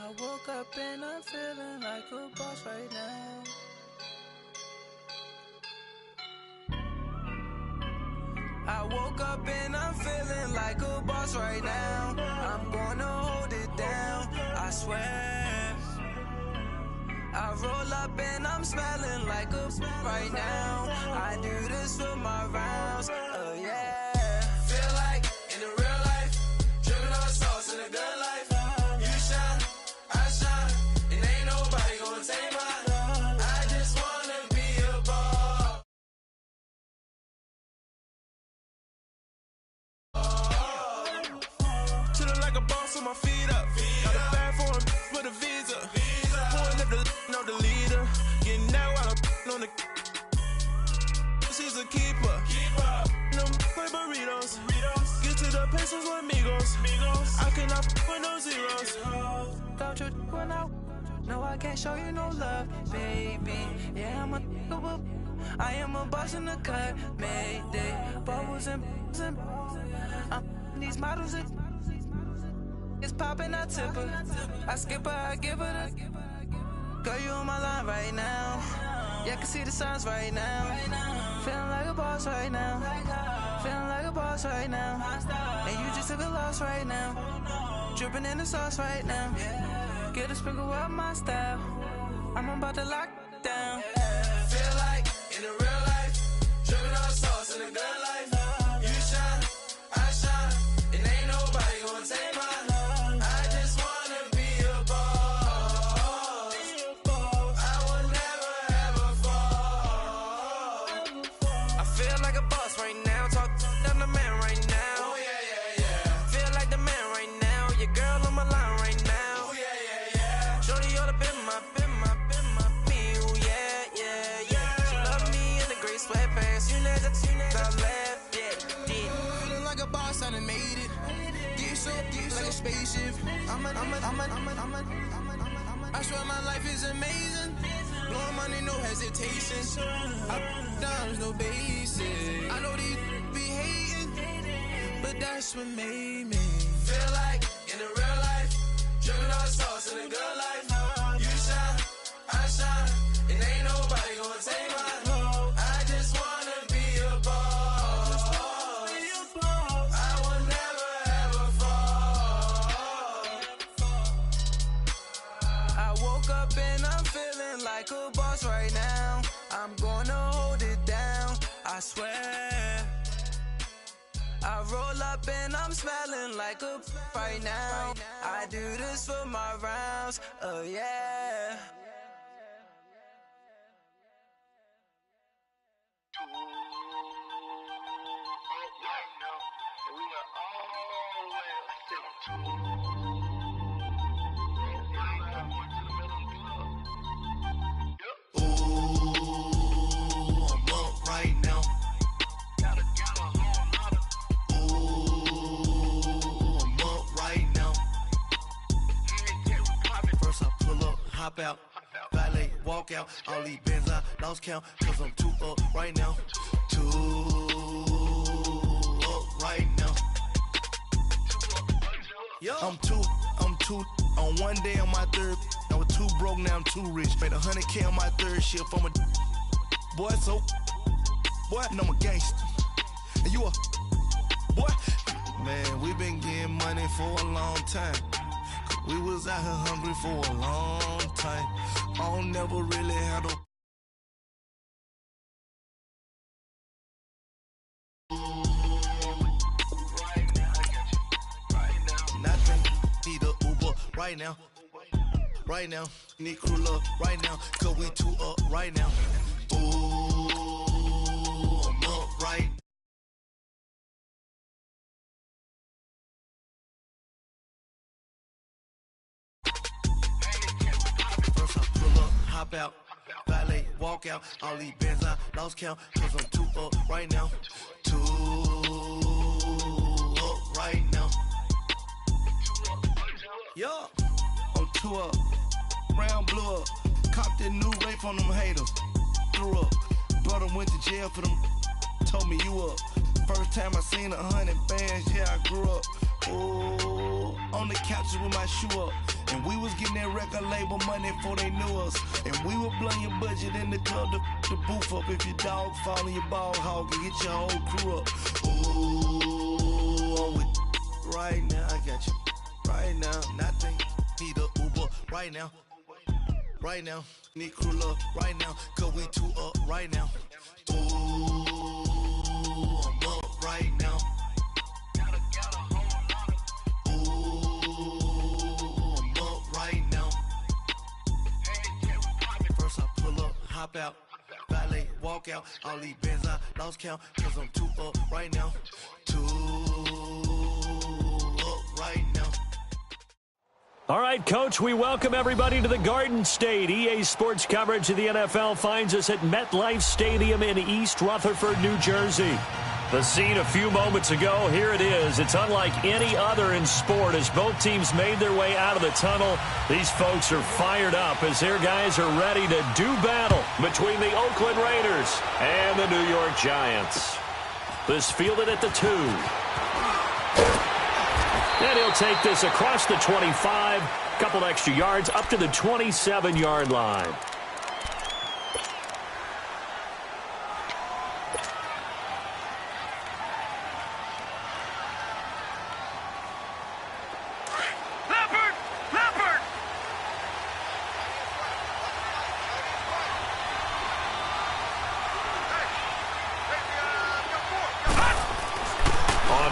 I woke up and I'm feeling like a boss right now. I woke up and I'm feeling like a boss right now. I'm gonna hold it down, I swear. I roll up and I'm smelling like a right now. I do this for my rounds, yeah. Feel like in the real life, dripping on sauce in a good life. You shine, I shine, and ain't nobody gonna take mine. I just wanna be a boss. Chillin' like a boss on my feet up. Got a bag for him with a visa. Pulling up the know the leader. Getting out while I'm on the. She's a keeper. Them play burritos. Get to the pesos with amigos. I cannot with no zeros. Don't you run out? No, I can't show you no love, baby. Yeah, I am a boss in the cut. Mayday. Bubbles and these models it's popping, I tip her. I skip her, I give her the. Girl, you on my line right now. Yeah, I can see the signs right now. Feeling like a boss right now. Feeling like a boss right now. And you just took a loss right now. Dripping in the sauce right now. Get a sprinkle up my style. I'm about to lock down. Feel like in the real life, dripping on sauce in a good life. You shine, I shine, and ain't nobody gonna take mine. I just wanna be a boss. I will never ever fall. I feel like a boss right now. Talk to the man right now. Oh yeah. Feel like the man right now. Your girl on my line right now. Oh yeah. Shorty ought to been my me. Oh yeah. She love me in the gray sweatpants. You never I left, yeah. Feeling like a boss, I done made it. Get so like a spaceship. I swear my life is amazing. Blowing money, no hesitation. Up, downs, no basic. I know these be hating, but that's what made me. Feel like in the real life, dripping on sauce in a good life. You shine, I shine, and ain't nobody gonna take mine. I just wanna be a boss. I will never ever fall. I woke up and I'm feeling like a boss right now. I'm gonna hold it down, I swear. I roll up and I'm smelling like a right now. I do this for my rounds, yeah. Hop out, valet, walk out. All these bands I lost count, cause I'm too up right now. Too up right now. I'm too on one day on my third. I was too broke, now I'm too rich. Made 100K on my third shift. I'm a boy, so boy, and I'm a gangster. And you a boy. Man, we been getting money for a long time. We was out here hungry for a long time. I don't never really had no. Nothing. Need a Uber right now. Right now. Need crew love right now. Cause we too up right now. Ooh, I'm up right. Hop out, valet, walk out. All these bands I lost count, cause I'm too up right now. Too up right now. Yo, I'm too up. Round blew up. Copped that new rape on them haters. Threw up. Brother went to jail for them. Told me you up. First time I seen 100 bands, yeah, I grew up. Ooh, on the couches with my shoe up. And we was getting that record label money before they knew us. And we were blowing your budget in the club to the booth up. If your dog fall in your ball hog and get your whole crew up. Ooh, I'm with right now. I got you right now. Nothing. Need a Uber right now. Right now. Need crew up right now. Cause we two up right now. Ooh, I'm up right now. Hop out, valet, walk out, all these bands I lost count, cause I'm too up right now, too up right now. All right, Coach, we welcome everybody to the Garden State. EA Sports coverage of the NFL finds us at MetLife Stadium in East Rutherford, New Jersey. The scene a few moments ago, here it is. It's unlike any other in sport as both teams made their way out of the tunnel. These folks are fired up as their guys are ready to do battle between the Oakland Raiders and the New York Giants. This fielded at the 2. And he'll take this across the 25, couple extra yards up to the 27-yard line.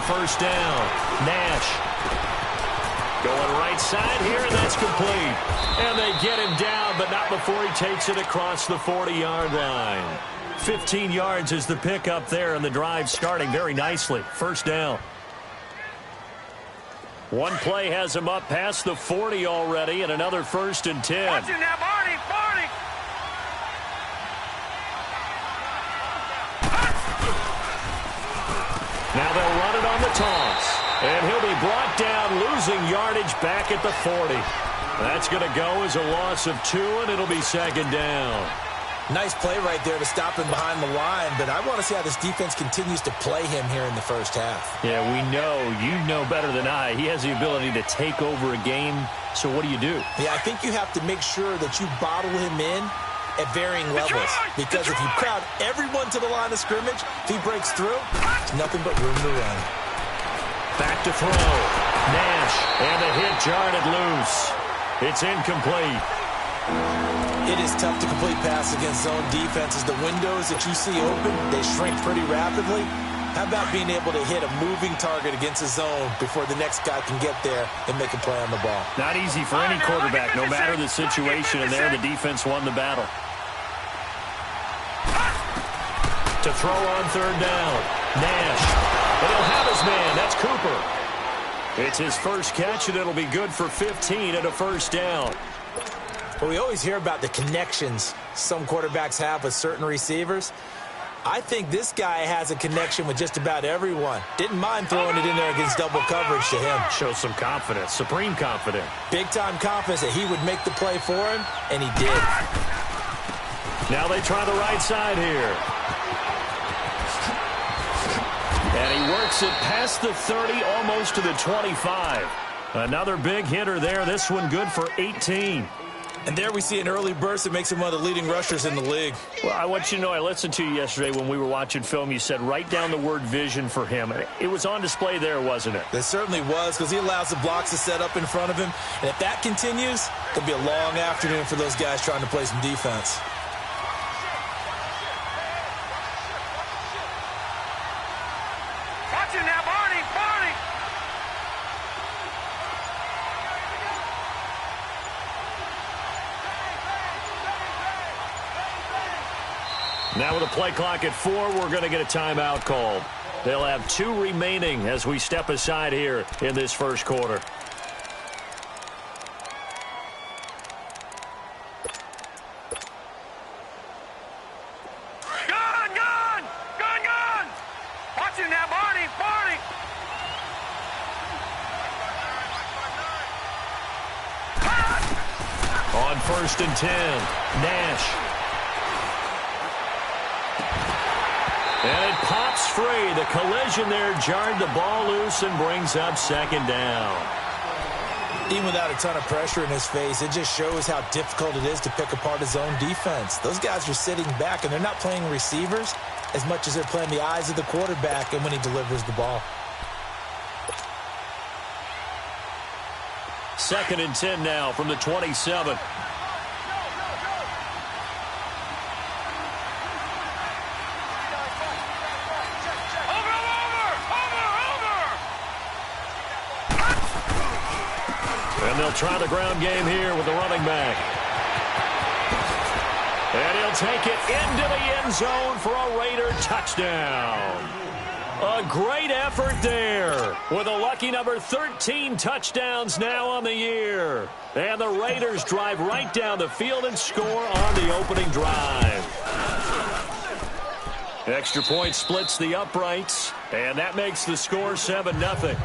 First down, Nash going right side here, and that's complete. And they get him down, but not before he takes it across the 40-yard line. 15 yards is the pickup there, and the drive starting very nicely. First down. One play has him up past the 40 already, and another 1st and 10. Watch him now, Barney, Barney! Now they'll run it on the toss. And he'll be brought down, losing yardage back at the 40. That's going to go as a loss of 2, and it'll be 2nd down. Nice play right there to stop him behind the line, but I want to see how this defense continues to play him here in the first half. Yeah, we know. You know better than I. He has the ability to take over a game, so what do you do? Yeah, I think you have to make sure that you bottle him in at varying levels, because if you crowd everyone to the line of scrimmage, if he breaks through, it's nothing but room to run. Back to throw. Nash, and the hit jarred it loose. It's incomplete. It is tough to complete pass against zone defenses. The windows that you see open, they shrink pretty rapidly. How about being able to hit a moving target against a zone before the next guy can get there and make a play on the ball? Not easy for any quarterback, no matter the situation, and there the defense won the battle. To throw on 3rd down. Nash. And he'll have his man. That's Cooper. It's his first catch, and it'll be good for 15 and a 1st down. Well, we always hear about the connections some quarterbacks have with certain receivers. I think this guy has a connection with just about everyone. Didn't mind throwing it in there against double coverage to him. Shows some confidence, supreme confidence. Big-time confidence that he would make the play for him, and he did. Now they try the right side here. And he works it past the 30, almost to the 25. Another big hitter there. This one good for 18. And there we see an early burst that makes him one of the leading rushers in the league. Well, I want you to know, I listened to you yesterday when we were watching film. You said write down the word vision for him. It was on display there, wasn't it? It certainly was, because he allows the blocks to set up in front of him. And if that continues, it'll be a long afternoon for those guys trying to play some defense. Watch him now, Barney, Barney! Now with a play clock at 4, we're going to get a timeout called. They'll have 2 remaining as we step aside here in this first quarter. Gun! Watch him now, Barney, Barney! On 1st and 10, Nash. And it pops free. The collision there jarred the ball loose and brings up 2nd down. Even without a ton of pressure in his face, it just shows how difficult it is to pick apart his own defense. Those guys are sitting back, and they're not playing receivers as much as they're playing the eyes of the quarterback and when he delivers the ball. 2nd and 10 now from the 27. And they'll try the ground game here with the running back. And he'll take it into the end zone for a Raider touchdown. A great effort there with a lucky number 13 touchdowns now on the year. And the Raiders drive right down the field and score on the opening drive. Extra point splits the uprights, and that makes the score 7-0.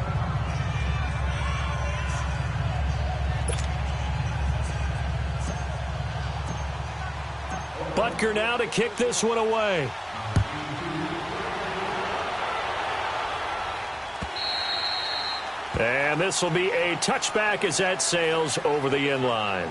Butker now to kick this one away. And this will be a touchback as that sails over the end line.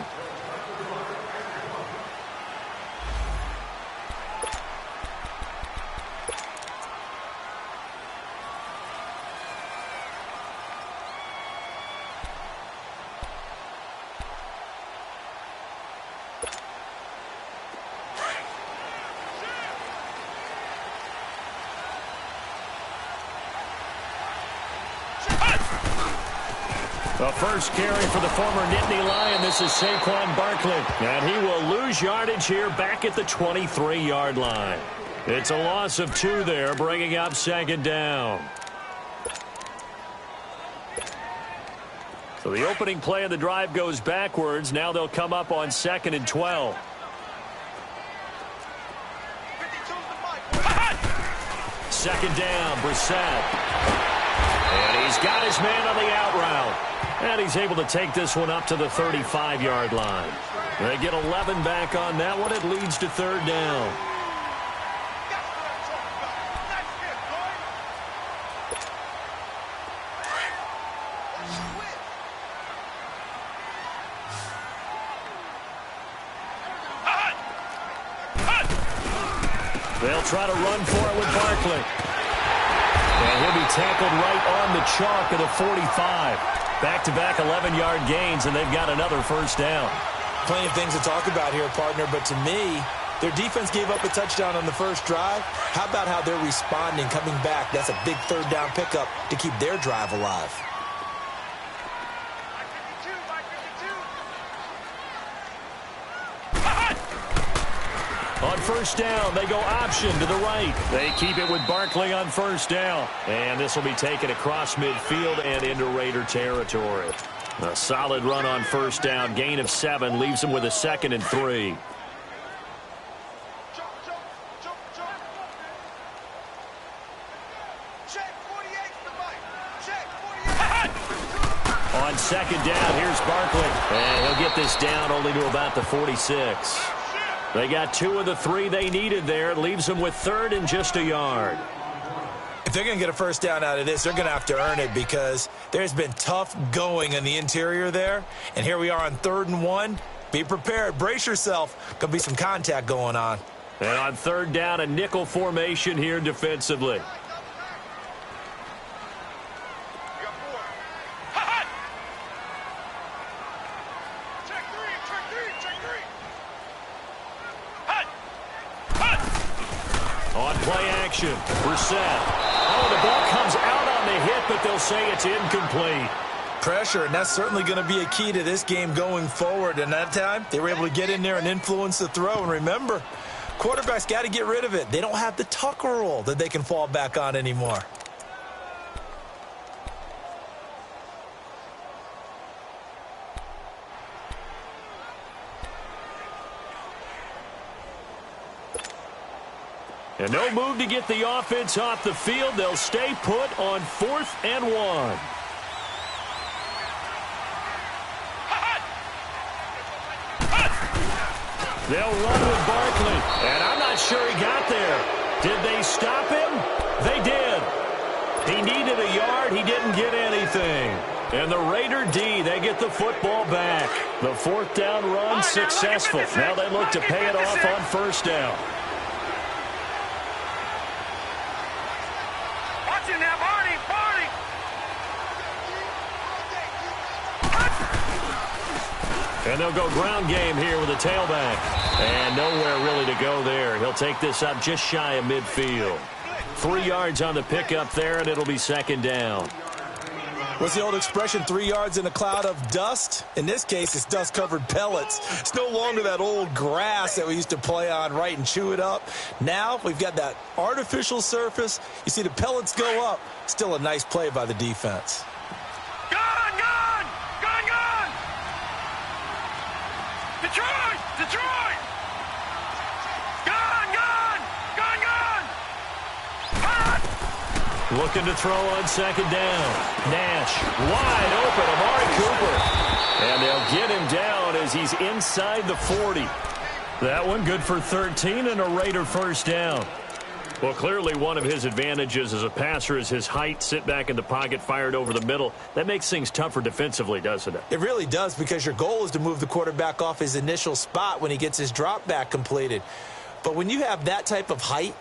The first carry for the former Nittany Lion. This is Saquon Barkley. And he will lose yardage here back at the 23-yard line. It's a loss of 2 there, bringing up 2nd down. So the opening play of the drive goes backwards. Now they'll come up on 2nd and 12. Second down, Brissett. And he's got his man on the out route. And he's able to take this one up to the 35-yard line. They get 11 back on that one. It leads to 3rd down. They'll try to run for it with Barkley. And he'll be tackled right on the chalk of the 45. Back-to-back 11-yard gains, and they've got another first down. Plenty of things to talk about here, partner, but to me, their defense gave up a touchdown on the first drive. How about how they're responding, coming back? That's a big 3rd down pickup to keep their drive alive. On first down, they go option to the right. They keep it with Barkley on first down. And this will be taken across midfield and into Raider territory. A solid run on first down. Gain of 7 leaves them with a 2nd and 3. On 2nd down, here's Barkley. And he'll get this down only to about the 46. They got 2 of the 3 they needed there. It leaves them with 3rd and just a yard. If they're going to get a first down out of this, they're going to have to earn it because there's been tough going in the interior there. And here we are on 3rd and 1. Be prepared. Brace yourself. Going to be some contact going on. And on 3rd down, a nickel formation here defensively. Brissett. Oh, the ball comes out on the hit, but they'll say it's incomplete. Pressure, and that's certainly going to be a key to this game going forward. And that time, they were able to get in there and influence the throw. And remember, quarterbacks got to get rid of it. They don't have the Tucker rule that they can fall back on anymore. And no move to get the offense off the field. They'll stay put on 4th and 1. They'll run with Barkley. And I'm not sure he got there. Did they stop him? They did. He needed a yard. He didn't get anything. And the Raider D, they get the football back. The fourth down run successful. Now they look to pay it off on first down. Watch it now, Barney. And they'll go ground game here with a tailback. And nowhere really to go there. He'll take this up just shy of midfield. 3 yards on the pickup there, and it'll be second down. What's the old expression, 3 yards in a cloud of dust? In this case, it's dust-covered pellets. It's no longer that old grass that we used to play on, right, and chew it up. Now we've got that artificial surface. You see the pellets go up. Still a nice play by the defense. Gun! Detroit! Gun! Looking to throw on second down. Nash, wide open, Amari Cooper. And they'll get him down as he's inside the 40. That one good for 13 and a Raider first down. Well, clearly one of his advantages as a passer is his height. Sit back in the pocket, fired over the middle. That makes things tougher defensively, doesn't it? It really does, because your goal is to move the quarterback off his initial spot when he gets his drop back completed. But when you have that type of height,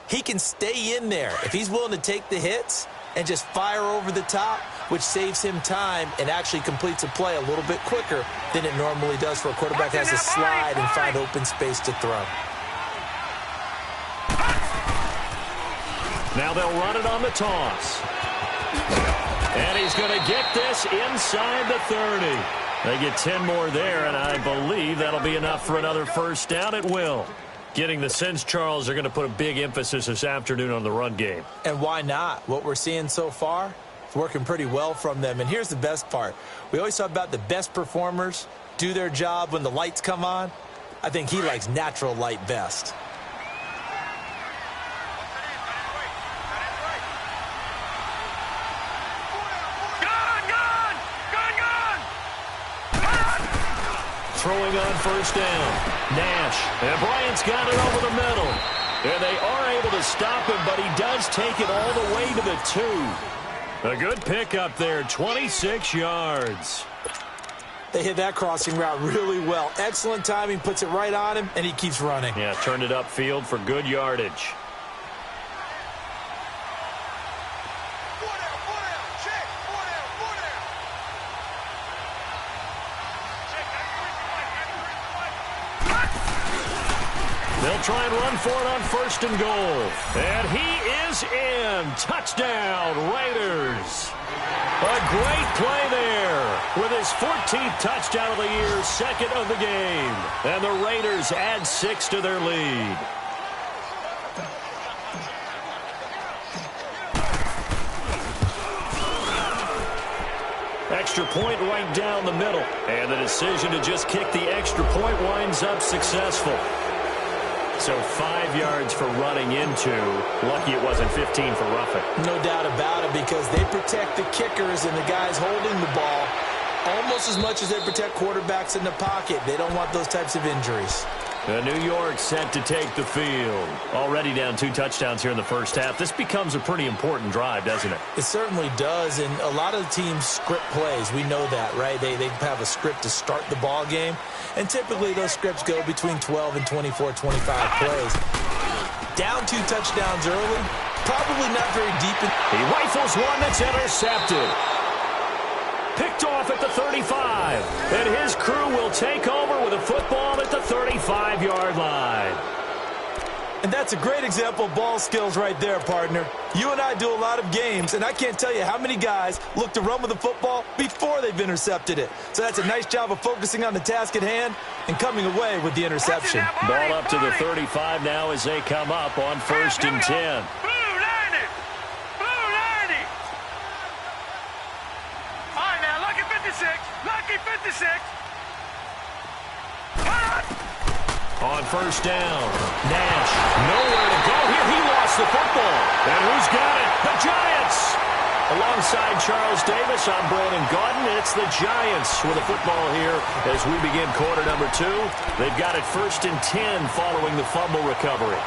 he can stay in there if he's willing to take the hits and just fire over the top, which saves him time and actually completes a play a little bit quicker than it normally does for a quarterback that has to slide and find open space to throw. Now they'll run it on the toss. And he's going to get this inside the 30. They get 10 more there, and I believe that'll be enough for another first down. It will. Getting the sense, Charles, are going to put a big emphasis this afternoon on the run game. And why not? What we're seeing so far, it's working pretty well from them. And here's the best part. We always talk about the best performers do their job when the lights come on. I think he likes natural light best. Throwing on first down. Nash. And Bryant's got it over the middle. And they are able to stop him, but he does take it all the way to the 2. A good pickup there, 26 yards. They hit that crossing route really well. Excellent timing, puts it right on him, and he keeps running. Yeah, turned it upfield for good yardage. They'll try and run for it on first and goal. And he is in. Touchdown, Raiders. A great play there with his 14th touchdown of the year, second of the game. And the Raiders add 6 to their lead. Extra point right down the middle. And the decision to just kick the extra point winds up successful. So 5 yards for running into. Lucky it wasn't 15 for roughing. No doubt about it, because they protect the kickers and the guys holding the ball almost as much as they protect quarterbacks in the pocket. They don't want those types of injuries. New York set to take the field. Already down 2 touchdowns here in the first half. This becomes a pretty important drive, doesn't it? It certainly does, and a lot of the teams script plays. We know that, right? They have a script to start the ball game, and typically those scripts go between 12 and 24, 25 plays. Down 2 touchdowns early, probably not very deep. He rifles one that's intercepted. Picked off at the 35. And his crew will take over with a football at the 35-yard line. And that's a great example of ball skills right there, partner. You and I do a lot of games, and I can't tell you how many guys look to run with the football before they've intercepted it. So that's a nice job of focusing on the task at hand and coming away with the interception. Ball up to the 35 now as they come up on first and 10. Lucky 56. On first down, Nash, nowhere to go here. He lost the football. And who's got it? The Giants. Alongside Charles Davis, I'm Brandon Gaudin. It's the Giants with the football here as we begin quarter number 2. They've got it first and 10 following the fumble recovery.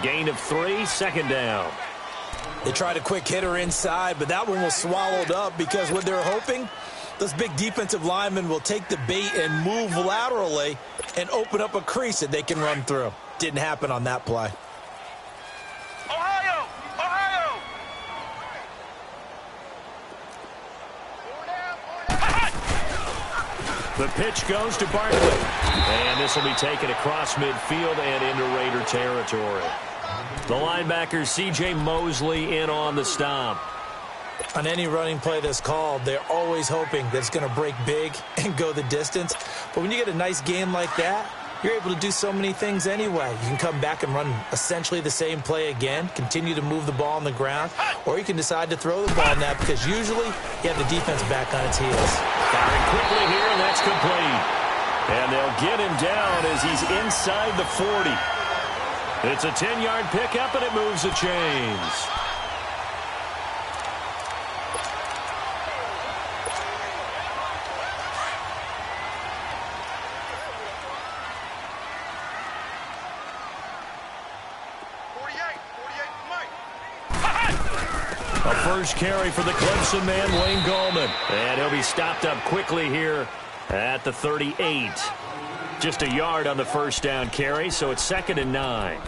gain of 3, second down. They tried a quick hitter inside, but that one was swallowed up because what they're hoping, those big defensive linemen will take the bait and move laterally and open up a crease that they can run through. Didn't happen on that play. Ohio! Ohio! The pitch goes to Barkley. And this will be taken across midfield and into Raider territory. The linebacker, C.J. Mosley, in on the stop. On any running play that's called, they're always hoping that it's going to break big and go the distance. But when you get a nice game like that, you're able to do so many things anyway. You can come back and run essentially the same play again, continue to move the ball on the ground, or you can decide to throw the ball now because usually you have the defense back on its heels. Firing quickly here, and that's complete. And they'll get him down as he's inside the 40. It's a 10-yard pickup, and it moves the chains. A first carry for the Clemson man, Wayne Gallman. And he'll be stopped up quickly here at the 38. Just a yard on the first down carry, so it's 2nd and 9.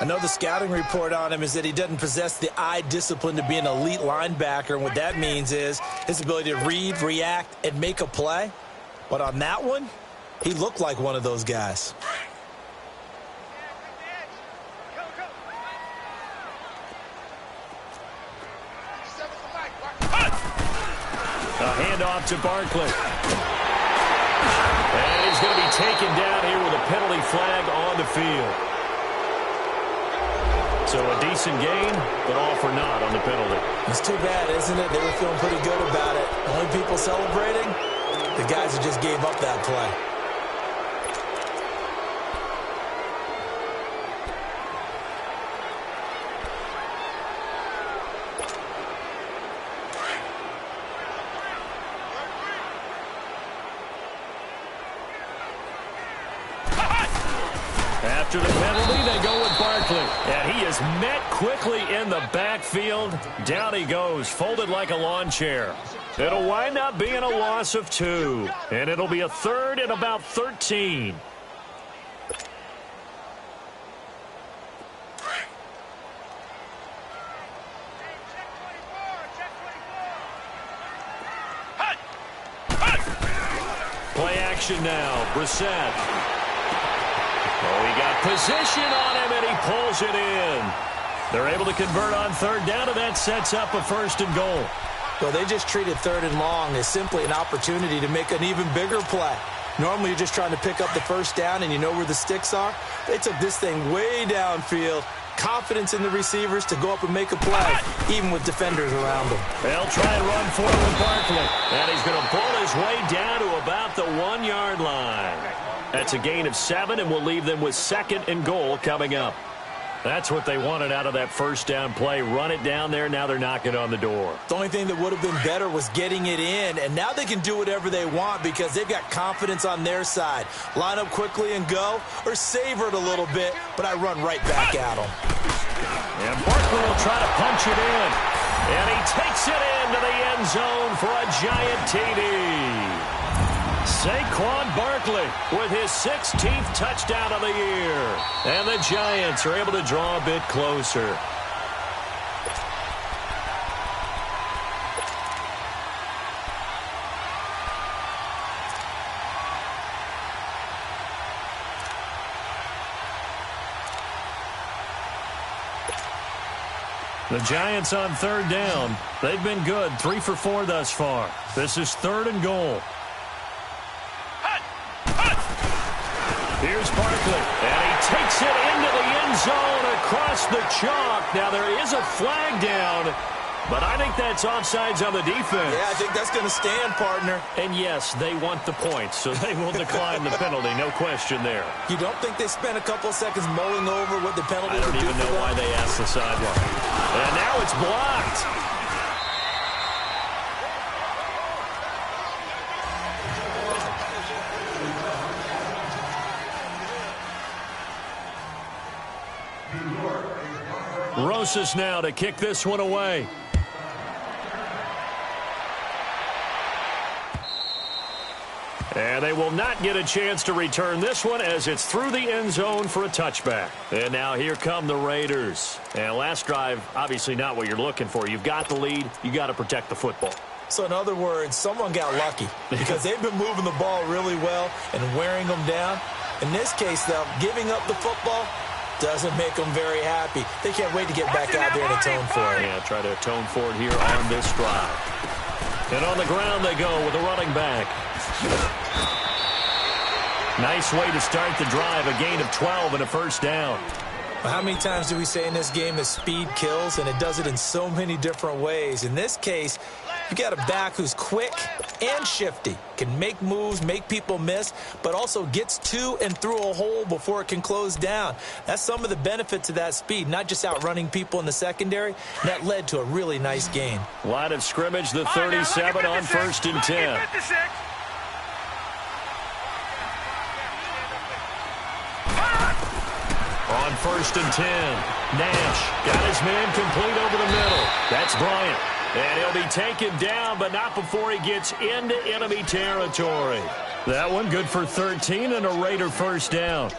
I know the scouting report on him is that he doesn't possess the eye discipline to be an elite linebacker, and what that means is his ability to read, react, and make a play. But on that one, he looked like one of those guys. A handoff to Barkley. And he's going to be taken down here with a penalty flag on the field. So a decent gain, but all for naught on the penalty. It's too bad, isn't it? They were feeling pretty good about it. Only people celebrating, the guys who just gave up that play. After the penalty, they go with Barkley. And he is met quickly in the backfield. Down he goes, folded like a lawn chair. It'll wind up being a loss of 2. And it'll be a 3rd and about 13. Play action now, Brissett. Oh, he got position on him, and he pulls it in. They're able to convert on 3rd down, and that sets up a 1st and goal. Well, they just treated 3rd and long as simply an opportunity to make an even bigger play. Normally, you're just trying to pick up the 1st down, and you know where the sticks are. They took this thing way downfield. Confidence in the receivers to go up and make a play, even with defenders around them. They'll try and run forward with Barkley. And he's going to pull his way down to about the 1-yard line. That's a gain of 7, and we'll leave them with 2nd and goal coming up. That's what they wanted out of that first down play. Run it down there. Now they're knocking on the door. The only thing that would have been better was getting it in, and now they can do whatever they want because they've got confidence on their side. Line up quickly and go, or savor it a little bit, but I run right back at them. And Barkley will try to punch it in. And he takes it into the end zone for a giant TD. Saquon Barkley with his 16th touchdown of the year. And the Giants are able to draw a bit closer. The Giants on 3rd down. They've been good, 3 for 4 thus far. This is 3rd and goal. Here's Barkley, and he takes it into the end zone across the chalk. Now, there is a flag down, but I think that's offsides on the defense. Yeah, I think that's going to stand, partner. And, yes, they want the points, so they will decline the penalty. No question there. You don't think they spent a couple of seconds mulling over what the penalty would do? I don't even know why they asked the sideline. And now it's blocked. closest now to kick this one away. And they will not get a chance to return this one as it's through the end zone for a touchback. And now here come the Raiders. And last drive, obviously not what you're looking for. You've got the lead. You got to protect the football. So in other words, someone got lucky because they've been moving the ball really well and wearing them down. In this case, though, giving up the football doesn't make them very happy. They can't wait to get back out there and atone for it. Yeah, try to atone for it here on this drive. And on the ground they go with a running back. Nice way to start the drive, a gain of 12 and a first down. Well, how many times do we say in this game that speed kills, and it does it in so many different ways? In this case, you got a back who's quick and shifty, can make moves, make people miss, but also gets to and through a hole before it can close down. That's some of the benefits of that speed, not just outrunning people in the secondary. That led to a really nice gain. Line of scrimmage, the 37 on 1st and 10. On 1st and 10, Nash got his man complete over the middle. That's Bryant. And he'll be taken down, but not before he gets into enemy territory. That one good for 13 and a Raider first down.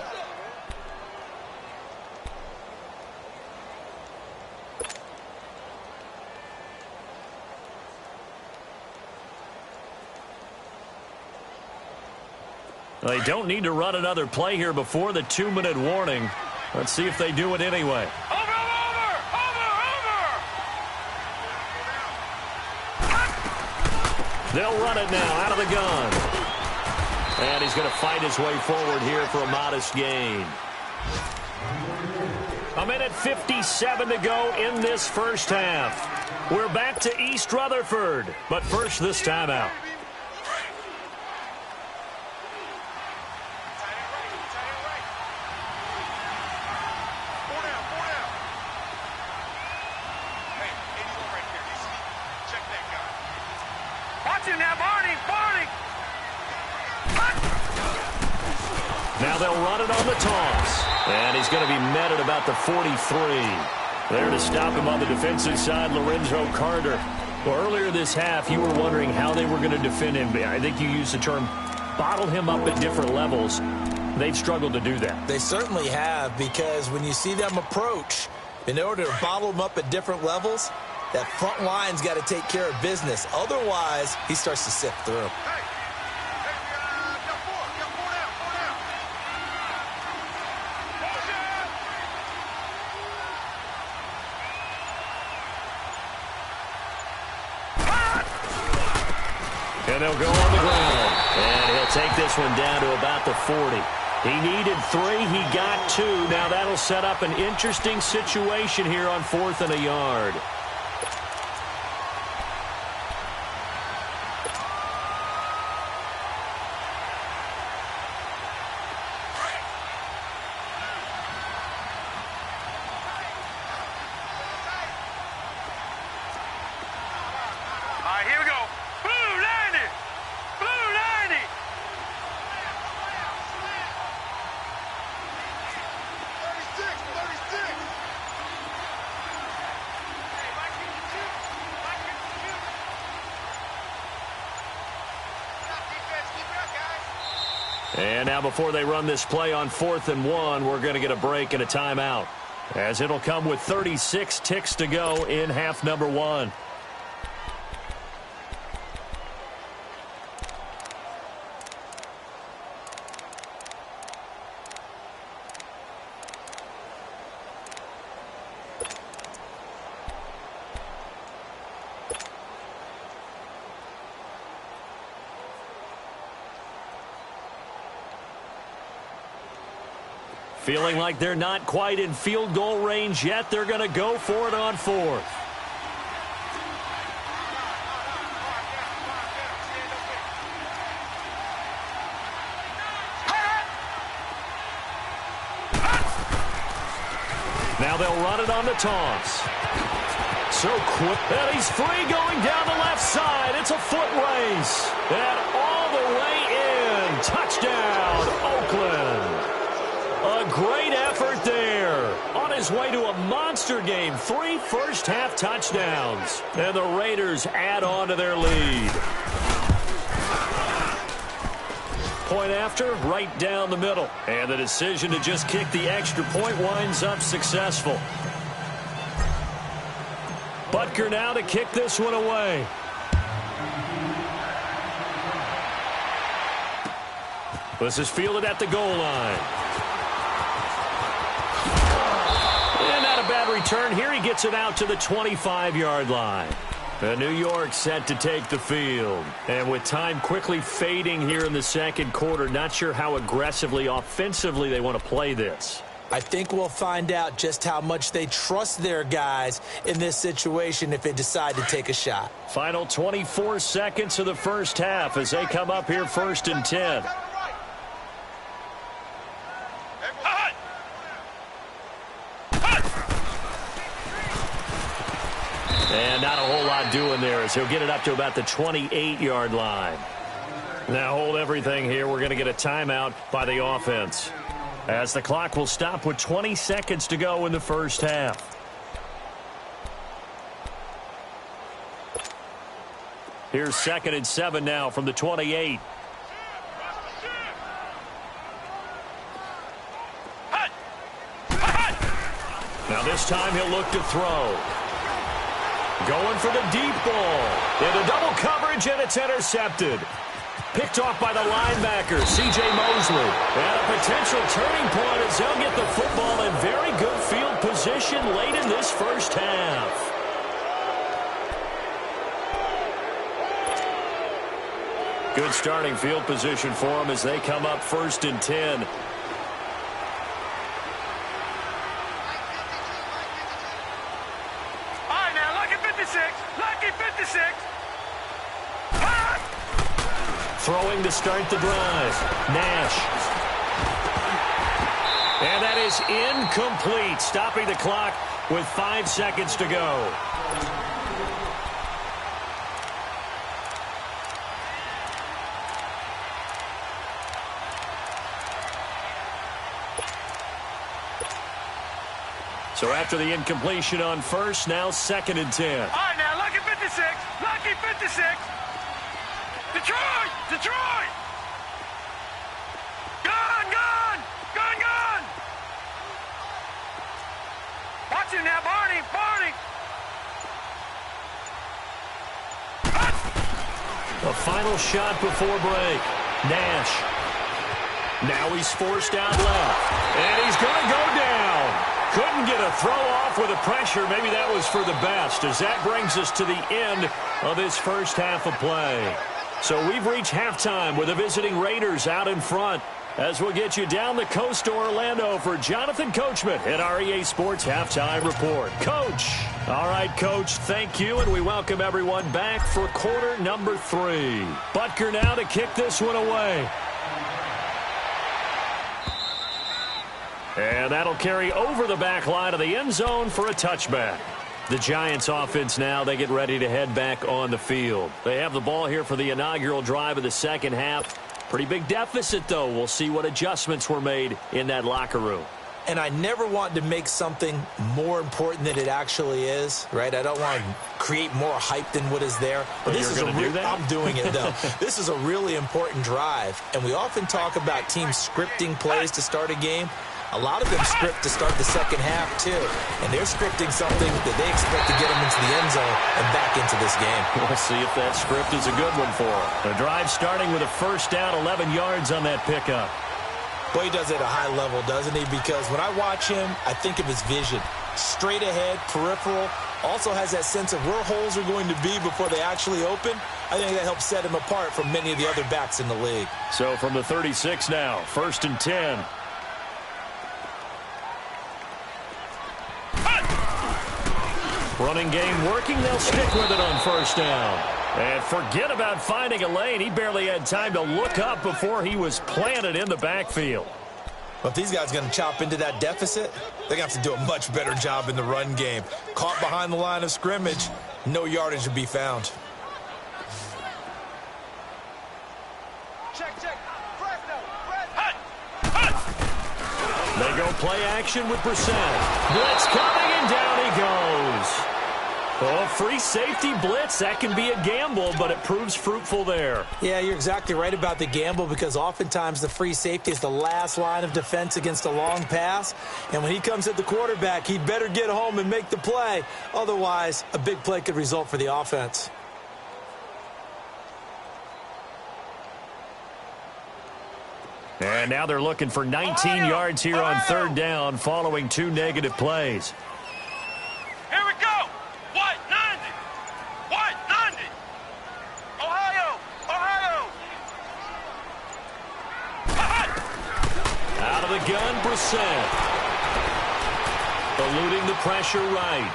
They don't need to run another play here before the 2-minute warning. Let's see if they do it anyway. They'll run it now out of the gun. And he's going to fight his way forward here for a modest gain. A minute 57 to go in this first half. We're back to East Rutherford, but first this timeout. Now they'll run it on the toss. And he's going to be met at about the 43. There to stop him on the defensive side, Lorenzo Carter. Well, earlier this half, you were wondering how they were going to defend him. I think you used the term bottle him up at different levels. They've struggled to do that. They certainly have, because when you see them approach, in order to bottle him up at different levels, that front line's got to take care of business. Otherwise, he starts to sift through. And they'll go on the ground. And he'll take this one down to about the 40. He needed 3. He got 2. Now that'll set up an interesting situation here on 4th and a yard. Here we go. Blue 90. Blue 90. And now before they run this play on 4th and 1, we're going to get a break and a timeout, as it'll come with 36 ticks to go in half number 1. Feeling like they're not quite in field goal range yet. They're going to go for it on 4th. Now they'll run it on the toss. So quick. And he's free going down the left side. It's a foot race. And all the way in. Touchdown, Oakland. A great effort there. on his way to a monster game. 3 first-half touchdowns. And the Raiders add on to their lead. Point after, right down the middle. And the decision to just kick the extra point winds up successful. Butker now to kick this one away. This is fielded at the goal line. And not a bad return. Here he gets it out to the 25-yard line. New York set to take the field. And with time quickly fading here in the second quarter, not sure how aggressively, offensively they want to play this. I think we'll find out just how much they trust their guys in this situation if they decide to take a shot. Final 24 seconds of the first half as they come up here 1st and 10. And not a whole lot doing there as he'll get it up to about the 28-yard line. Now hold everything here. We're going to get a timeout by the offense, as the clock will stop with 20 seconds to go in the first half. Here's 2nd and 7 now from the 28. Now this time he'll look to throw. Going for the deep ball. Into double coverage, and it's intercepted. Picked off by the linebacker, C.J. Mosley. And a potential turning point as they'll get the football in very good field position late in this first half. Good starting field position for them as they come up 1st and 10. Throwing to start the drive. Nash. And that is incomplete. Stopping the clock with 5 seconds to go. So after the incompletion on first, now 2nd and 10. All right, now, lucky 56. Lucky 56. Detroit! Detroit! Gun! Gun! Gun! Gun! Watch him now, Barney! Barney! A final shot before break. Nash. Now he's forced out left. And he's going to go down. Couldn't get a throw off with the pressure. Maybe that was for the best, as that brings us to the end of this first half of play. So we've reached halftime with the visiting Raiders out in front, as we'll get you down the coast to Orlando for Jonathan Coachman at our EA Sports Halftime Report. Coach. All right, Coach, thank you, and we welcome everyone back for quarter number 3. Butker now to kick this one away. And that'll carry over the back line of the end zone for a touchback. The Giants offense now, they get ready to head back on the field. They have the ball here for the inaugural drive of the second half. Pretty big deficit, though. We'll see what adjustments were made in that locker room. And I never want to make something more important than it actually is, right? I don't want to create more hype than what is there. But this is I'm doing it, though. This is a really important drive. And we often talk about teams scripting plays to start a game. A lot of them script to start the second half, too. And they're scripting something that they expect to get them into the end zone and back into this game. We'll see if that script is a good one for them. The drive starting with a first down, 11 yards on that pickup. Boy, he does it at a high level, doesn't he? Because when I watch him, I think of his vision. Straight ahead, peripheral. Also has that sense of where holes are going to be before they actually open. I think that helps set him apart from many of the other backs in the league. So from the 36 now, 1st and 10. Running game working. They'll stick with it on first down. And forget about finding a lane. He barely had time to look up before he was planted in the backfield. But if these guys are going to chop into that deficit, they're going to have to do a much better job in the run game. Caught behind the line of scrimmage, no yardage to be found. They go play action with Brissett. Blitz coming, and down he goes. Oh, free safety blitz. That can be a gamble, but it proves fruitful there. Yeah, you're exactly right about the gamble because oftentimes the free safety is the last line of defense against a long pass. And when he comes at the quarterback, he'd better get home and make the play. Otherwise, a big play could result for the offense. And now they're looking for 19 yards here on third down following 2 negative plays. Here we go. What? 90. What? 90. Ohio. Out of the gun, Brissett. Eluding the pressure right.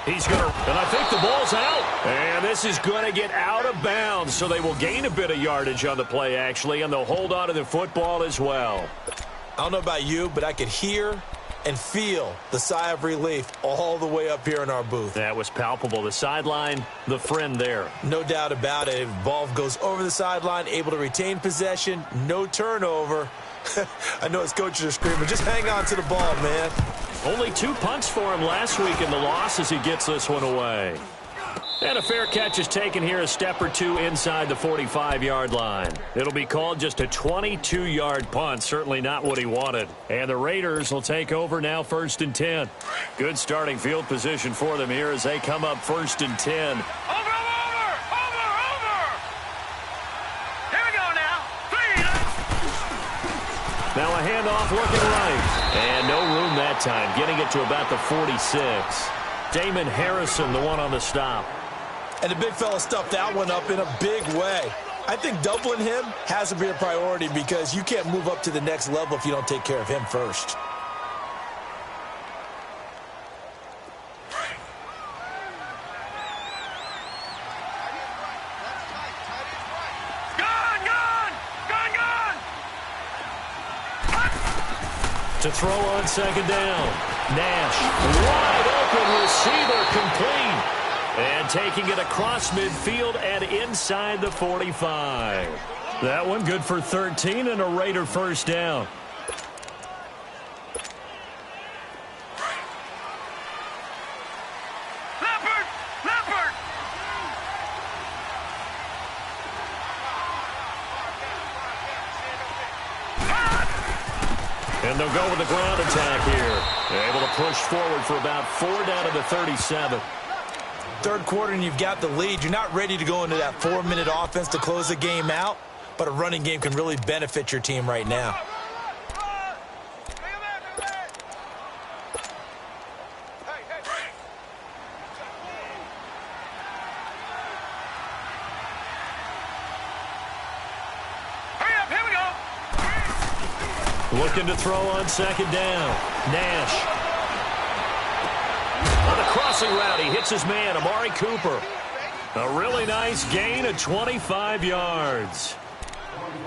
He's going to, and I think the ball's out. And this is going to get out of bounds, so they will gain a bit of yardage on the play, actually, and they'll hold on to the football as well. I don't know about you, but I could hear and feel the sigh of relief all the way up here in our booth. That was palpable. The sideline, the friend there. No doubt about it. Ball goes over the sideline, able to retain possession, no turnover. I know his coaches are screaming, just hang on to the ball, man. Only 2 punts for him last week in the loss as he gets this one away. And a fair catch is taken here, a step or two inside the 45-yard line. It'll be called just a 22-yard punt, certainly not what he wanted. And the Raiders will take over now, 1st and 10. Good starting field position for them here as they come up 1st and 10. Over. Here we go now. 3. Now a handoff looking right. And no room that time, getting it to about the 46. Damon Harrison, the one on the stop. And the big fella stuffed that one up in a big way. I think doubling him has to be a priority because you can't move up to the next level if you don't take care of him first. To throw on 2nd down. Nash, wide open receiver, complete. And taking it across midfield and inside the 45. That one good for 13 and a Raider 1st down. Leopard. And they'll go with the ground attack here. Able to push forward for about 4 down to the 37. Third quarter and you've got the lead. You're not ready to go into that 4-minute offense to close the game out, but a running game can really benefit your team right now. Looking to throw on 2nd down. Nash. On the crossing route, he hits his man, Amari Cooper. A really nice gain of 25 yards.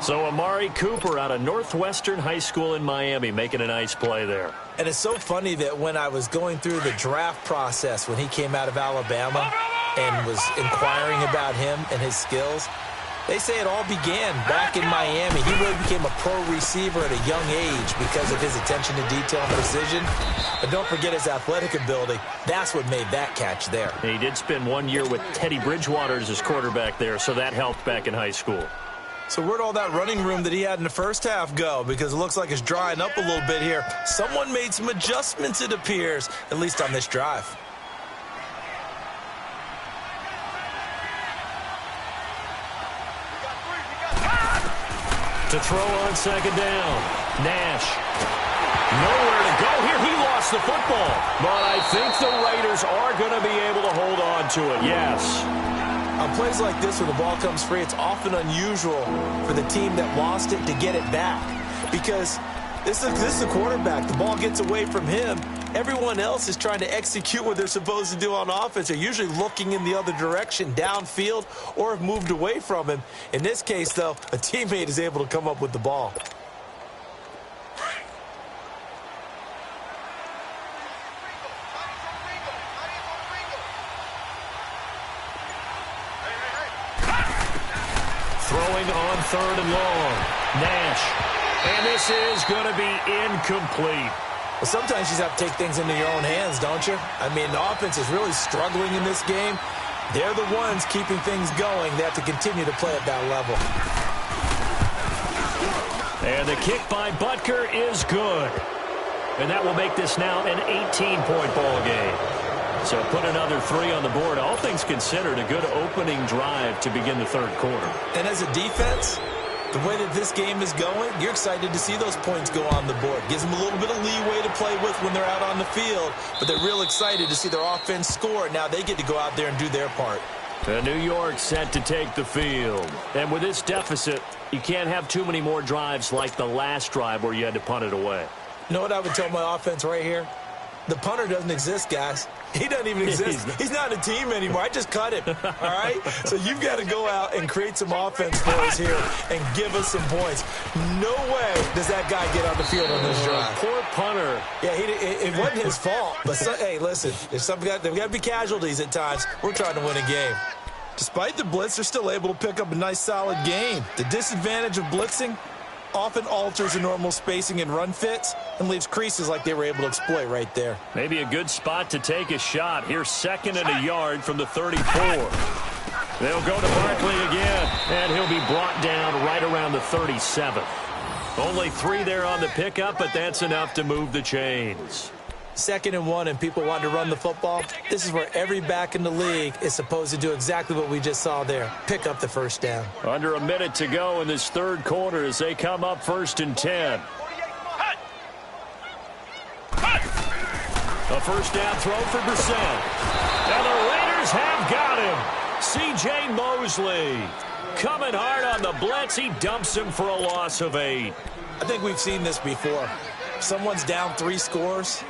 So Amari Cooper out of Northwestern High School in Miami making a nice play there. And it's so funny that when I was going through the draft process when he came out of Alabama and was inquiring about him and his skills, they say it all began back in Miami. He really became a pro receiver at a young age because of his attention to detail and precision. But don't forget his athletic ability. That's what made that catch there. He did spend 1 year with Teddy Bridgewater as his quarterback there, so that helped back in high school. So where'd all that running room that he had in the first half go? Because it looks like it's drying up a little bit here. Someone made some adjustments, it appears, at least on this drive. To throw on 2nd down. Nash. Nowhere to go here. He lost the football. But I think the Raiders are going to be able to hold on to it. Yes. On plays like this where the ball comes free, it's often unusual for the team that lost it to get it back. Because this is the quarterback. The ball gets away from him. Everyone else is trying to execute what they're supposed to do on offense. They're usually looking in the other direction, downfield, or have moved away from him. In this case, though, a teammate is able to come up with the ball. Throwing on 3rd and long. Nash. And this is going to be incomplete. Well, sometimes you just have to take things into your own hands, don't you? I mean, the offense is really struggling in this game. They're the ones keeping things going. They have to continue to play at that level. And the kick by Butker is good. And that will make this now an 18-point ball game. So put another 3 on the board. All things considered, a good opening drive to begin the third quarter. And as a defense, the way that this game is going, you're excited to see those points go on the board. Gives them a little bit of leeway to play with when they're out on the field, but they're real excited to see their offense score. Now they get to go out there and do their part. New York set to take the field. And with this deficit, you can't have too many more drives like the last drive where you had to punt it away. You know what I would tell my offense right here? The punter doesn't exist, guys. He doesn't even exist. He's not a team anymore. I just cut him, all right? So you've got to go out and create some offense for us here and give us some points. No way does that guy get on the field on this drive. Poor punter. Yeah, it wasn't his fault. But, hey, listen, there's got to be casualties at times. We're trying to win a game. Despite the blitz, they're still able to pick up a nice, solid game. The disadvantage of blitzing often alters the normal spacing and run fits and leaves creases like they were able to exploit right there. Maybe a good spot to take a shot. Here's 2nd and a yard from the 34. They'll go to Barkley again, and he'll be brought down right around the 37. Only 3 there on the pickup, but that's enough to move the chains. 2nd and 1, and people want to run the football. This is where every back in the league is supposed to do exactly what we just saw there. Pick up the first down. Under a minute to go in this third quarter as they come up 1st and 10. A first down throw for Brissett. And the Raiders have got him. C.J. Mosley coming hard on the blitz. He dumps him for a loss of 8. I think we've seen this before. Someone's down 3 scores.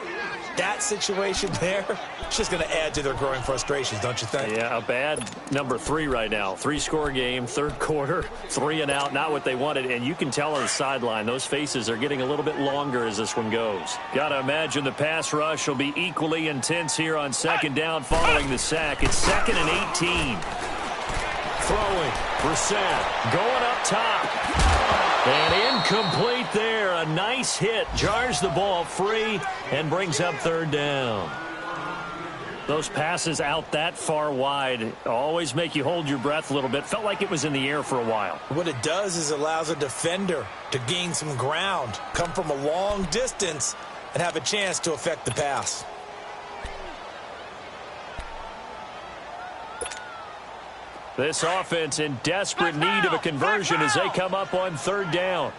That situation there, it's just going to add to their growing frustrations, don't you think? Yeah, a bad number 3 right now. 3-score game, third quarter, 3 and out, not what they wanted. And you can tell on the sideline, those faces are getting a little bit longer as this one goes. Got to imagine the pass rush will be equally intense here on 2nd down following the sack. It's 2nd and 18. Throwing, Brissett going up top. And incomplete there. A nice hit. Jars the ball free and brings up 3rd down. Those passes out that far wide always make you hold your breath a little bit. Felt like it was in the air for a while. What it does is it allows a defender to gain some ground, come from a long distance, and have a chance to affect the pass. This offense in desperate need of a conversion as they come up on 3rd down.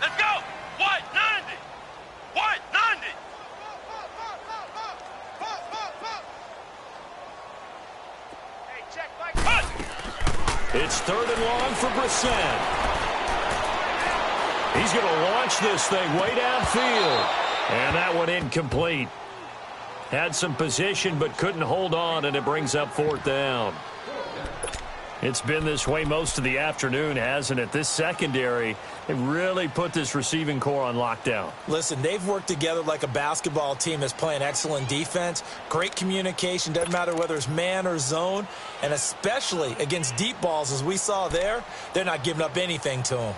Let's go! White 90! White 90! Hey, check Mike. It's 3rd and long for Brissett. He's going to launch this thing way downfield. And that one incomplete. Had some position but couldn't hold on, and it brings up 4th down. It's been this way most of the afternoon, hasn't it? This secondary, they really put this receiving core on lockdown. Listen, they've worked together like a basketball team that's playing excellent defense. Great communication, doesn't matter whether it's man or zone, and especially against deep balls as we saw there, they're not giving up anything to them.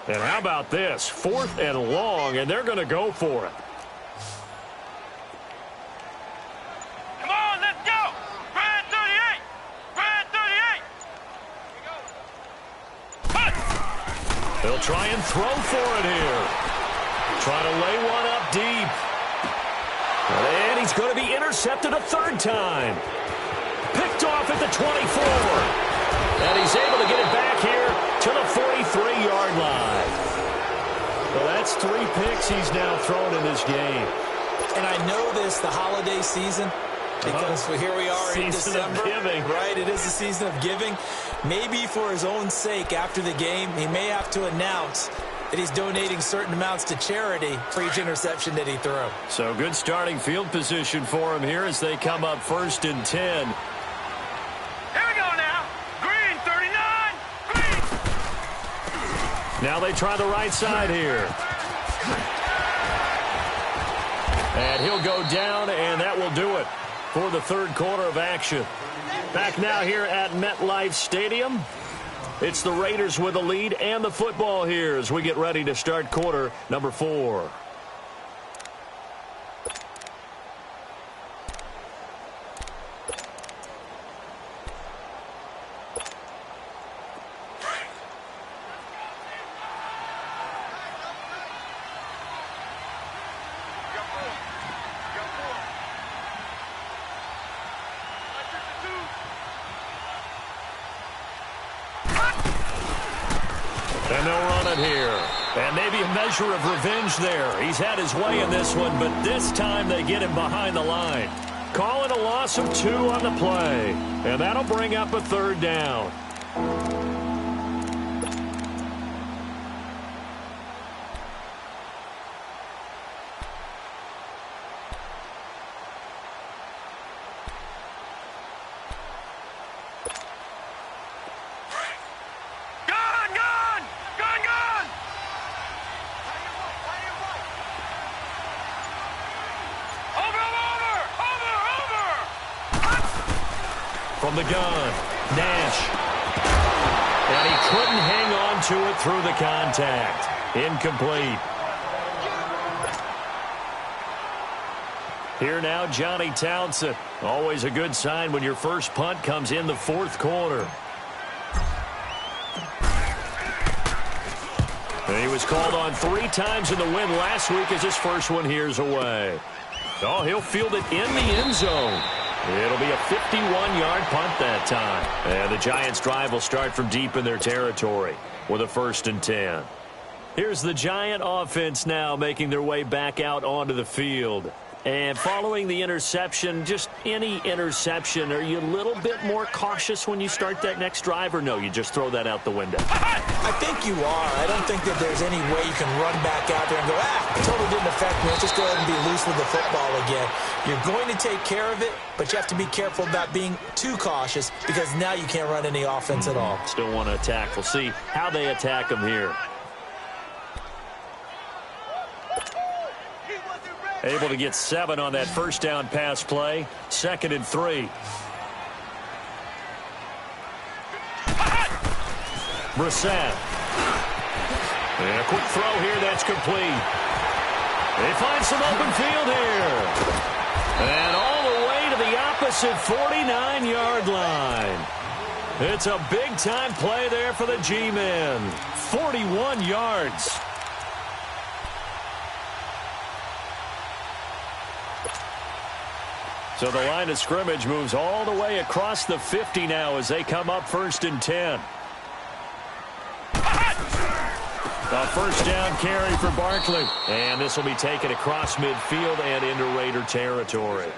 And how about this? 4th and long, and they're going to go for it. Come on, let's go! Brand 38! Brand 38! They'll try and throw for it here. Try to lay one up deep. And he's going to be intercepted a 3rd time. Picked off at the 24. And he's able to get it back here to the 43-yard line. Well, that's 3 picks he's now thrown in this game. And I know this, the holiday season, because here we are in December. Season of giving. Right, it is the season of giving. Maybe for his own sake after the game, he may have to announce that he's donating certain amounts to charity for each interception that he threw. So good starting field position for him here as they come up 1st and 10. Here we go now! Green 39! Green! Now they try the right side here. And he'll go down, and that will do it. for the third quarter of action. Back now here at MetLife Stadium. It's the Raiders with the lead and the football here as we get ready to start quarter number 4. And they'll run it here. And maybe a measure of revenge there. He's had his way in this one, but this time they get him behind the line. Call it a loss of 2 on the play. And that'll bring up a third down. From the gun, Nash. And he couldn't hang on to it through the contact. Incomplete. Here now, Johnny Townsend. Always a good sign when your first punt comes in the fourth quarter. And he was called on 3 times in the win last week as his first one here's away. Oh, he'll field it in the end zone. It'll be a 51-yard punt that time. And the Giants' drive will start from deep in their territory with a 1st and 10. Here's the Giant offense now making their way back out onto the field. And following the interception, just any interception, are you a little bit more cautious when you start that next drive, or no, you just throw that out the window? I think you are. I don't think that there's any way you can run back out there and go, it totally didn't affect me. Let's just go ahead and be loose with the football again. You're going to take care of it, but you have to be careful about being too cautious because now you can't run any offense at all. Still want to attack. We'll see how they attack them here. Able to get 7 on that first down pass play. 2nd and 3. Brissett. And a quick throw here that's complete. They find some open field here. And all the way to the opposite 49-yard line. It's a big-time play there for the G-men. 41 yards. So the line of scrimmage moves all the way across the 50 now as they come up 1st and 10. A first down carry for Barkley. And this will be taken across midfield and into Raider territory.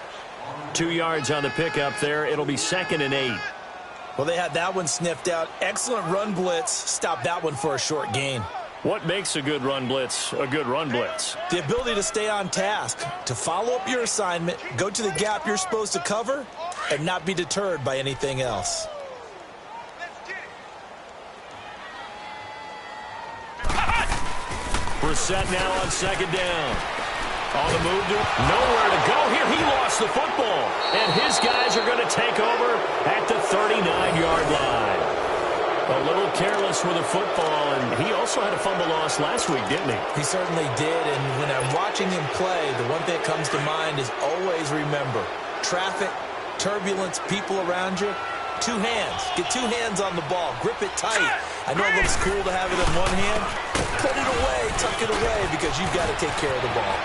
2 yards on the pickup there. It'll be 2nd and 8. Well, they had that one sniffed out. Excellent run blitz. Stop that one for a short gain. What makes a good run blitz a good run blitz? The ability to stay on task, to follow up your assignment, go to the gap you're supposed to cover, and not be deterred by anything else. Brissett now on 2nd down. On the move to nowhere to go here. He lost the football. And his guys are going to take over at the 39-yard line. A little careless with the football, and he also had a fumble loss last week, didn't he? He certainly did, and when I'm watching him play, the one thing that comes to mind is always remember, traffic, turbulence, people around you, 2 hands. Get 2 hands on the ball. Grip it tight. I know it looks cool to have it in one hand. Put it away, tuck it away, because you've got to take care of the ball.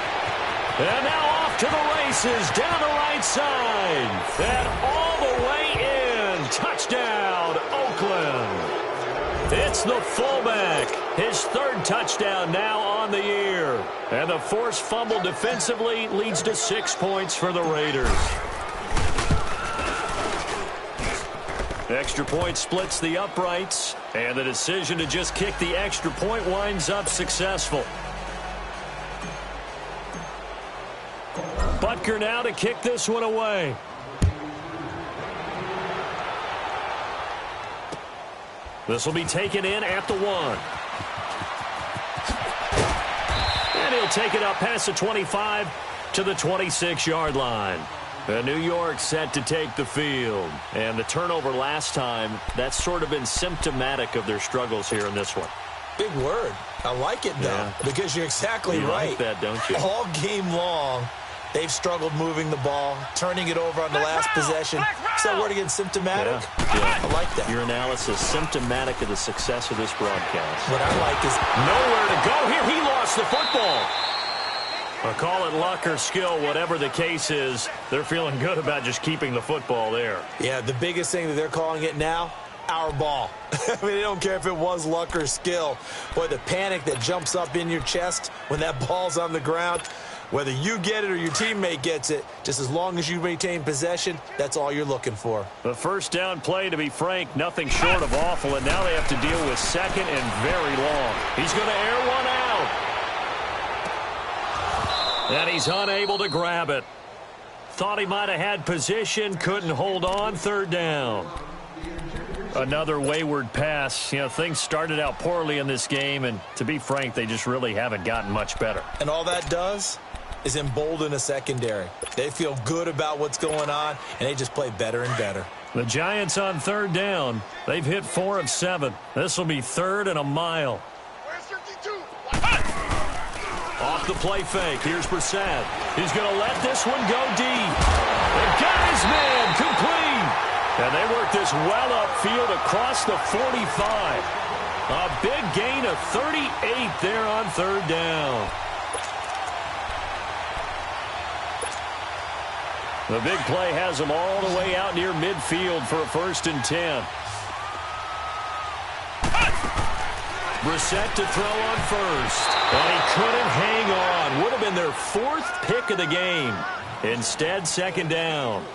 And now off to the races, down the right side. And all the way in. Touchdown, Oakland. It's the fullback. His 3rd touchdown now on the year. And the forced fumble defensively leads to 6 points for the Raiders. Extra point splits the uprights. And the decision to just kick the extra point winds up successful. Butker now to kick this one away. This will be taken in at the 1. And he'll take it up past the 25 to the 26-yard line. New York set to take the field. And the turnover last time, that's sort of been symptomatic of their struggles here in this one. Big word. I like it, though, because you're exactly right. You like that, don't you? All game long, they've struggled moving the ball, turning it over on the last possession. Is that word again, symptomatic? Yeah. I like that. Your analysis, symptomatic of the success of this broadcast. What I like is nowhere to go here. He lost the football. Or call it luck or skill, whatever the case is, they're feeling good about just keeping the football there. Yeah, the biggest thing that they're calling it now, our ball. I mean, they don't care if it was luck or skill. Boy, the panic that jumps up in your chest when that ball's on the ground, whether you get it or your teammate gets it, just as long as you maintain possession, that's all you're looking for. The first down play, to be frank, nothing short of awful, and now they have to deal with second and very long. He's going to air one out. And he's unable to grab it. Thought he might have had position, couldn't hold on, third down. Another wayward pass. You know, things started out poorly in this game, and to be frank, they just really haven't gotten much better. And all that does is embolden a secondary. They feel good about what's going on, and they just play better and better. The Giants on third down. They've hit 4 of 7. This will be third and a mile. Off the play fake. Here's Brissett. He's going to let this one go deep. They got his man complete. And they work this well upfield across the 45. A big gain of 38 there on third down. The big play has them all the way out near midfield for a 1st and 10. Brissett to throw on first. And he couldn't hang on. Would have been their 4th pick of the game. Instead, 2nd down.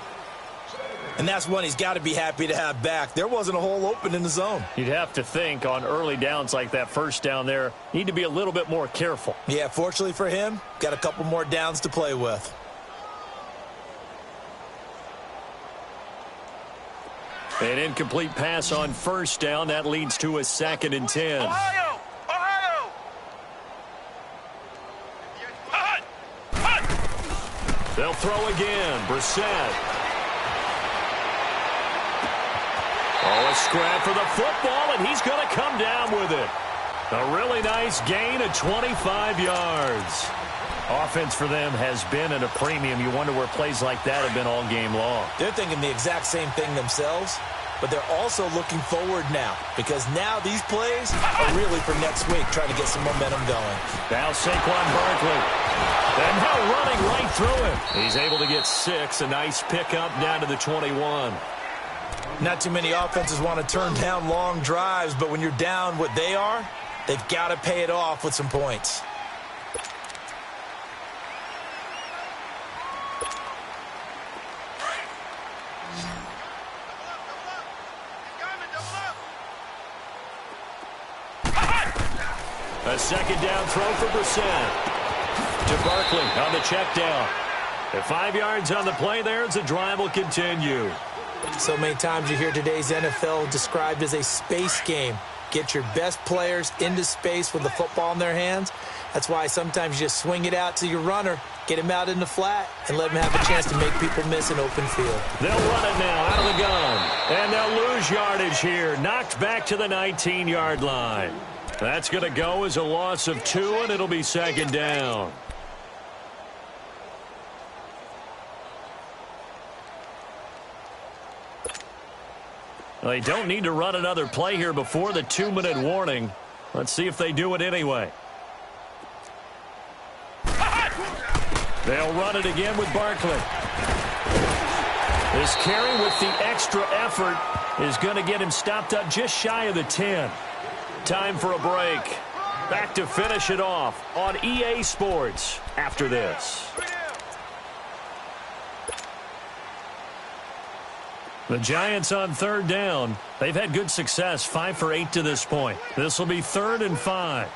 And that's one he's got to be happy to have back. There wasn't a hole open in the zone. You'd have to think on early downs like that first down there, need to be a little bit more careful. Yeah, fortunately for him, got a couple more downs to play with. An incomplete pass on first down. That leads to a 2nd and 10. Ohio! Ohio! They'll throw again. Brissett. Oh, a scrap for the football, and he's going to come down with it. A really nice gain of 25 yards. Offense for them has been at a premium. You wonder where plays like that have been all game long. They're thinking the exact same thing themselves, but they're also looking forward now, because now these plays are really for next week, trying to get some momentum going. Now Saquon Barkley. And now running right through him. He's able to get 6. A nice pickup down to the 21. Not too many offenses want to turn down long drives, but when you're down what they are, they've got to pay it off with some points. A 2nd down throw for Brissett. To Barkley on the check down. At 5 yards on the play there as the drive will continue. So many times you hear today's NFL described as a space game. Get your best players into space with the football in their hands. That's why sometimes you just swing it out to your runner, get him out in the flat, and let him have a chance to make people miss an open field. They'll run it now out of the gun. And they'll lose yardage here. Knocked back to the 19-yard line. That's going to go as a loss of 2, and it'll be 2nd down. They don't need to run another play here before the 2-minute warning. Let's see if they do it anyway. They'll run it again with Barkley. This carry with the extra effort is going to get him stopped up just shy of the 10. Time for a break. Back to finish it off on EA Sports after this. The Giants on third down. They've had good success, 5 for 8 to this point. This will be 3rd and 5.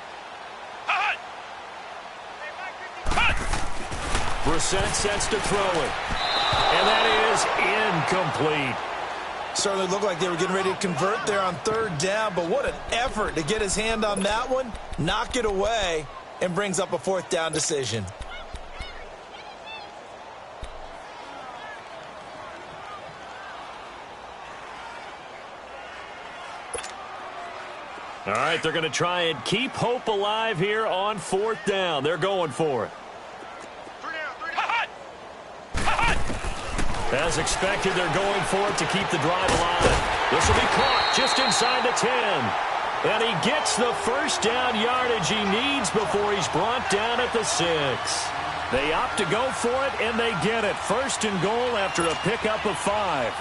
Brissett sets to throw it. And that is incomplete. Certainly looked like they were getting ready to convert there on 3rd down, but what an effort to get his hand on that one, knock it away, and brings up a 4th down decision. All right, they're going to try and keep hope alive here on 4th down. They're going for it. As expected, they're going for it to keep the drive alive. This will be caught just inside the 10. And he gets the first down yardage he needs before he's brought down at the 6. They opt to go for it, and they get it. 1st and goal after a pickup of 5.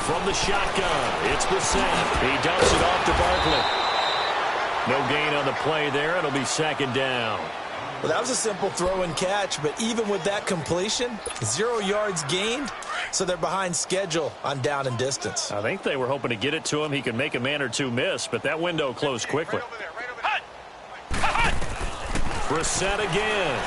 From the shotgun, it's Brissett. He dumps it off to Barkley. No gain on the play there. It'll be 2nd down. Well, that was a simple throw and catch, but even with that completion, 0 yards gained, so they're behind schedule on down and distance. I think they were hoping to get it to him. He could make a man or two miss, but that window closed quickly. Brissett again.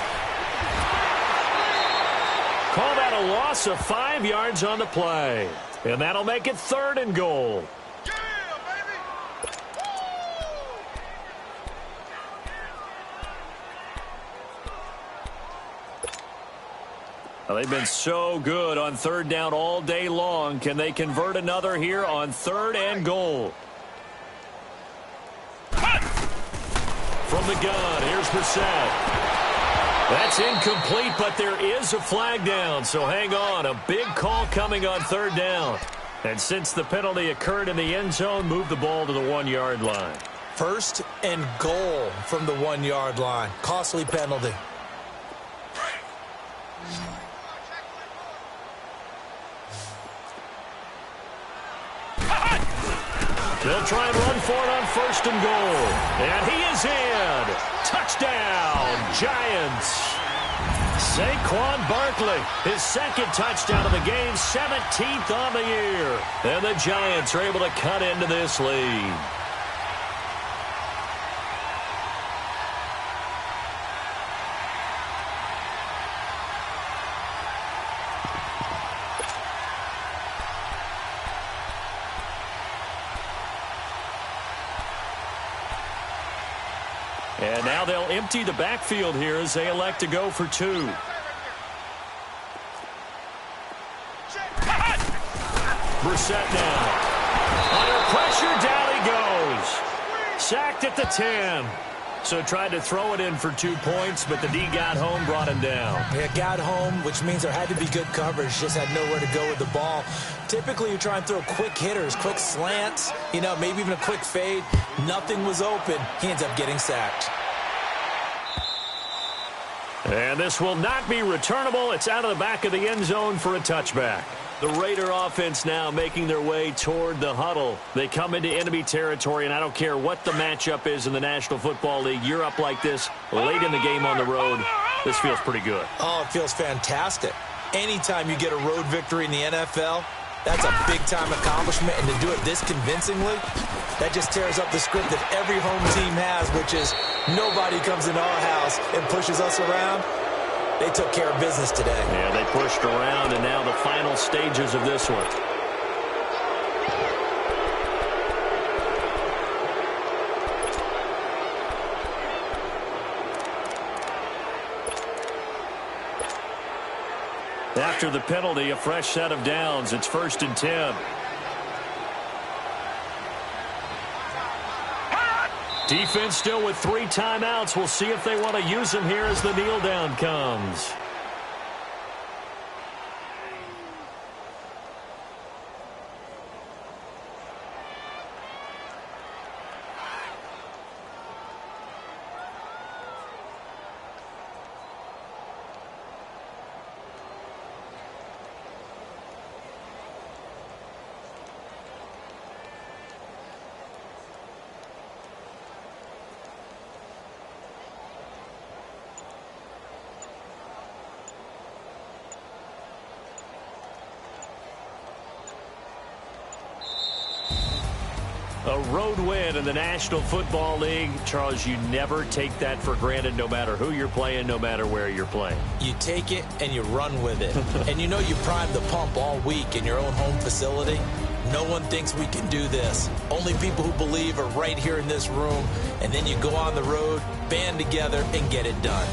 Call that a loss of 5 yards on the play. And that'll make it 3rd and goal. Well, they've been so good on 3rd down all day long. Can they convert another here on 3rd and goal? From the gun, here's Brissett. That's incomplete, but there is a flag down, so hang on. A big call coming on 3rd down. And since the penalty occurred in the end zone, move the ball to the 1-yard line. 1st and goal from the 1-yard line. Costly penalty. They'll try and run for it on 1st and goal. And he is in. Touchdown, Giants. Saquon Barkley, his 2nd touchdown of the game, 17th on the year. And the Giants are able to cut into this lead. And now they'll empty the backfield here as they elect to go for 2. Brissett now. Under pressure, down he goes. Sacked at the 10. So tried to throw it in for 2 points, but the D got home, brought him down. Yeah, got home, which means there had to be good coverage. Just had nowhere to go with the ball. Typically, you try and throw quick hitters, quick slants, maybe even a quick fade. Nothing was open. He ends up getting sacked. And this will not be returnable. It's out of the back of the end zone for a touchback. The Raider offense now making their way toward the huddle. They come into enemy territory, and I don't care what the matchup is in the National Football League. You're up like this late in the game on the road. This feels pretty good. Oh, it feels fantastic. Anytime you get a road victory in the NFL, that's a big-time accomplishment, and to do it this convincingly, that just tears up the script that every home team has, which is nobody comes into our house and pushes us around. They took care of business today. Yeah, they pushed around, and now the final stages of this one. After the penalty, a fresh set of downs. It's 1st and 10. Defense still with 3 timeouts. We'll see if they want to use them here as the kneel down comes. A road win in the National Football League. Charles, you never take that for granted no matter who you're playing, no matter where you're playing. You take it and you run with it. And you primed the pump all week in your own home facility. No one thinks we can do this. Only people who believe are right here in this room. And then you go on the road, band together, and get it done.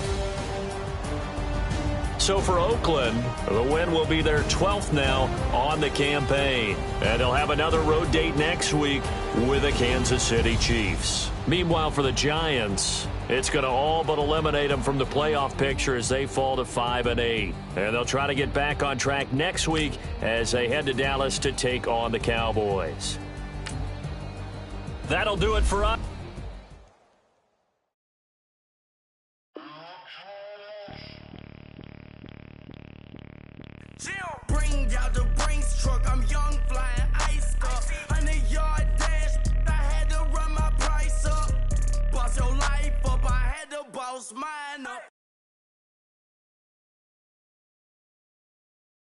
So for Oakland, the win will be their 12th now on the campaign. And they'll have another road date next week with the Kansas City Chiefs. Meanwhile, for the Giants, it's going to all but eliminate them from the playoff picture as they fall to 5-8. And they'll try to get back on track next week as they head to Dallas to take on the Cowboys. That'll do it for us. Bring out the